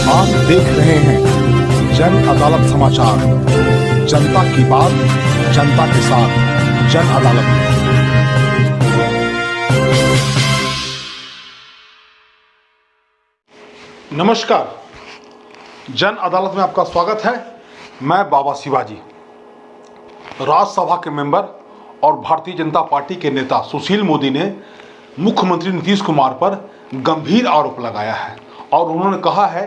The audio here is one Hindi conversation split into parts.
आप देख रहे हैं जन अदालत समाचार। जनता की बात जनता के साथ, जन अदालत। नमस्कार, जन अदालत में आपका स्वागत है। मैं बाबा शिवाजी। राज्यसभा के मेंबर और भारतीय जनता पार्टी के नेता सुशील मोदी ने मुख्यमंत्री नीतीश कुमार पर गंभीर आरोप लगाया है और उन्होंने कहा है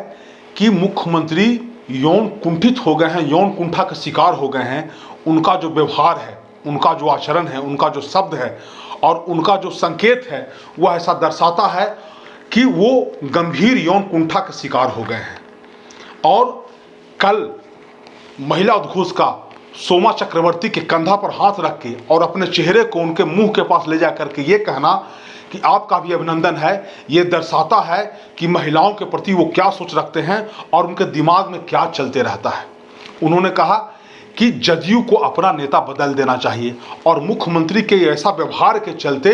कि मुख्यमंत्री यौन कुंठित हो गए हैं, यौन कुंठा का शिकार हो गए हैं। उनका जो व्यवहार है, उनका जो आचरण है, उनका जो शब्द है और उनका जो संकेत है वह ऐसा दर्शाता है कि वो गंभीर यौन कुंठा का शिकार हो गए हैं। और कल महिला उद्घोष का सोमा चक्रवर्ती के कंधा पर हाथ रख के और अपने चेहरे को उनके मुंह के पास ले जा करके ये कहना कि आपका भी अभिनंदन है, ये दर्शाता है कि महिलाओं के प्रति वो क्या सोच रखते हैं और उनके दिमाग में क्या चलते रहता है। उन्होंने कहा कि जदयू को अपना नेता बदल देना चाहिए और मुख्यमंत्री के ऐसा व्यवहार के चलते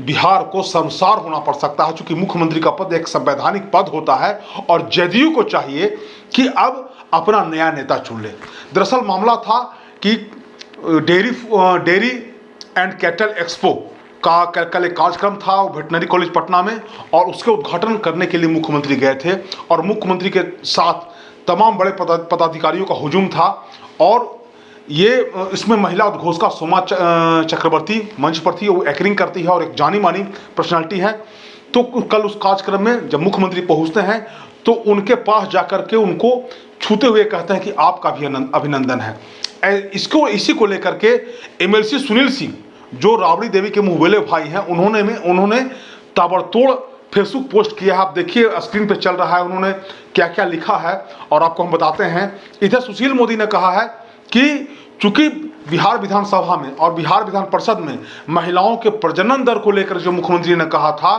बिहार को शर्मसार होना पड़ सकता है, क्योंकि मुख्यमंत्री का पद एक संवैधानिक पद होता है और जदयू को चाहिए कि अब अपना नया नेता चुन ले। दरअसल मामला था कि डेयरी एंड कैटल एक्सपो का कल एक कार्यक्रम था वेटनरी कॉलेज पटना में और उसके उद्घाटन करने के लिए मुख्यमंत्री गए थे और मुख्यमंत्री के साथ तमाम बड़े पदाधिकारियों का हुजूम था और ये इसमें महिला उद्घोष का सोमा चक्रवर्ती मंच पर थी। वो एक्टिंग करती है और एक जानी मानी पर्सनालिटी है। तो कल उस कार्यक्रम में जब मुख्यमंत्री पहुंचते हैं तो उनके पास जाकर के उनको छूते हुए कहते हैं कि आपका भी अभिनंदन है। इसी को लेकर के एमएलसी सुनील सिंह जो राबड़ी देवी के मुंहबोले भाई हैं, उन्होंने ताबड़तोड़ फेसबुक पोस्ट किया है। आप देखिए, स्क्रीन पे चल रहा है उन्होंने क्या क्या लिखा है और आपको हम बताते हैं। इधर सुशील मोदी ने कहा है कि चूंकि बिहार विधानसभा में और बिहार विधान परिषद में महिलाओं के प्रजनन दर को लेकर जो मुख्यमंत्री ने कहा था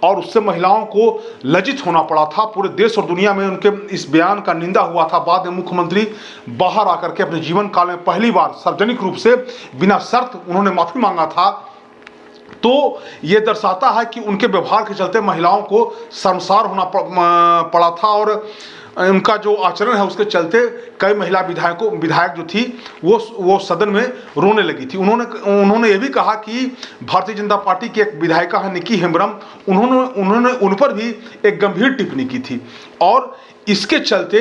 और उससे महिलाओं को लज्जित होना पड़ा था, पूरे देश और दुनिया में उनके इस बयान का निंदा हुआ था। बाद में मुख्यमंत्री बाहर आकर के अपने जीवन काल में पहली बार सार्वजनिक रूप से बिना शर्त उन्होंने माफी मांगा था। तो ये दर्शाता है कि उनके व्यवहार के चलते महिलाओं को शर्मसार होना पड़ा था और उनका जो आचरण है उसके चलते कई महिला विधायक जो थी वो सदन में रोने लगी थी। उन्होंने ये भी कहा कि भारतीय जनता पार्टी की एक विधायिका है निकी हेम्ब्रम, उन्होंने उन पर भी एक गंभीर टिप्पणी की थी और इसके चलते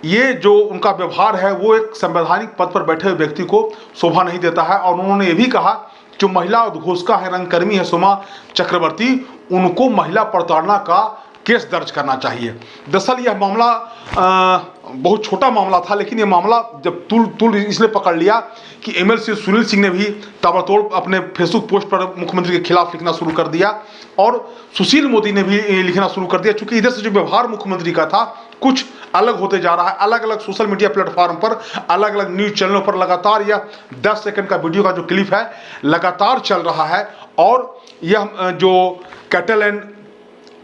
ये जो उनका व्यवहार है वो एक संवैधानिक पद पर बैठे हुए व्यक्ति को शोभा नहीं देता है। और उन्होंने ये भी कहा जो महिला उद्घोषका है, रंगकर्मी है सोमा चक्रवर्ती, उनको महिला प्रताड़ना का केस दर्ज करना चाहिए। दरअसल यह मामला बहुत छोटा मामला था, लेकिन यह मामला जब तुल इसलिए पकड़ लिया कि एमएलसी सुनील सिंह ने भी ताबड़तोड़ अपने फेसबुक पोस्ट पर मुख्यमंत्री के खिलाफ लिखना शुरू कर दिया और सुशील मोदी ने भी लिखना शुरू कर दिया। चूंकि इधर से जो व्यवहार मुख्यमंत्री का था कुछ अलग होते जा रहा है। अलग अलग सोशल मीडिया प्लेटफॉर्म पर, अलग अलग न्यूज चैनलों पर लगातार यह 10 सेकंड का वीडियो का जो क्लिप है लगातार चल रहा है और यह जो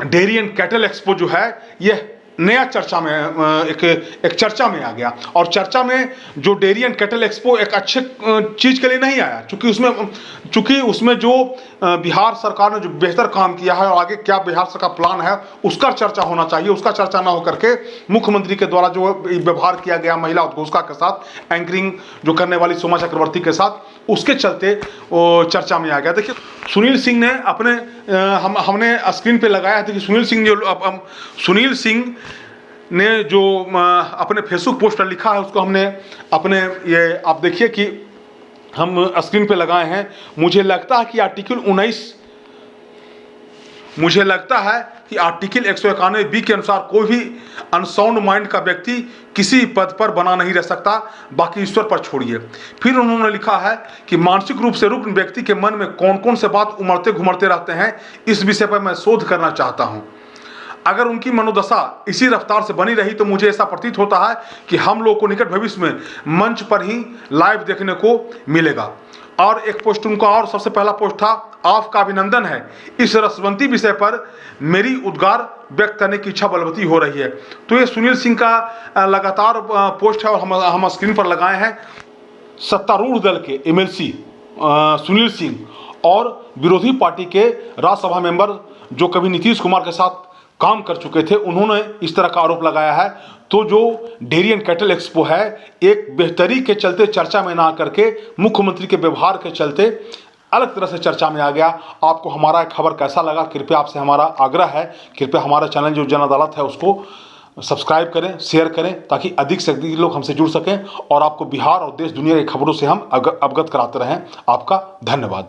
डेयरी एंड कैटल एक्सपो जो है यह नया चर्चा में एक चर्चा में आ गया। और चर्चा में जो डेयरी एंड कैटल एक्सपो एक अच्छे चीज़ के लिए नहीं आया, चूंकि उसमें जो बिहार सरकार ने जो बेहतर काम किया है और आगे क्या बिहार सरकार प्लान है उसका चर्चा होना चाहिए। उसका चर्चा ना होकर के मुख्यमंत्री के द्वारा जो व्यवहार किया गया महिला उद्घोषका के साथ, एंकरिंग जो करने वाली सोमा चक्रवर्ती के साथ, उसके चलते वो चर्चा में आ गया। देखिए, सुनील सिंह ने हमने स्क्रीन पे लगाया था कि सुनील सिंह ने जो अपने फेसबुक पोस्ट पर लिखा है उसको हमने अपने ये आप देखिए कि हम स्क्रीन पे लगाए हैं। मुझे लगता है कि आर्टिकल 191 के अनुसार कोई भी अनसाउंड माइंड का व्यक्ति किसी पद पर बना नहीं रह सकता, बाकी ईश्वर पर छोड़िए। फिर उन्होंने लिखा है कि मानसिक रूप से रुग्ण व्यक्ति के मन में कौन कौन से बात उमड़ते घुमड़ते रहते हैं, इस विषय पर मैं शोध करना चाहता हूं। अगर उनकी मनोदशा इसी रफ्तार से बनी रही तो मुझे ऐसा प्रतीत होता है कि हम लोग को निकट भविष्य में मंच पर ही लाइव देखने को मिलेगा। और एक पोस्ट उनका और सबसे पहला पोस्ट था, आपका अभिनंदन है, इस रसवंती विषय पर मेरी उद्गार व्यक्त करने की इच्छा बलवती हो रही है। तो ये सुनील सिंह का लगातार पोस्ट है और हम स्क्रीन पर लगाए हैं। सत्तारूढ़ दल के एमएलसी सुनील सिंह और विरोधी पार्टी के राज्यसभा मेंबर जो कभी नीतीश कुमार के साथ काम कर चुके थे, उन्होंने इस तरह का आरोप लगाया है। तो जो डेयरी एंड कैटल एक्सपो है, एक बेहतरी के चलते चर्चा में ना करके मुख्यमंत्री के व्यवहार के चलते अलग तरह से चर्चा में आ गया। आपको हमारा खबर कैसा लगा, कृपया आपसे हमारा आग्रह है, कृपया हमारा चैनल जो जन अदालत है उसको सब्सक्राइब करें, शेयर करें, ताकि अधिक से अधिक लोग हमसे जुड़ सकें और आपको बिहार और देश दुनिया की खबरों से हम अवगत कराते रहें। आपका धन्यवाद।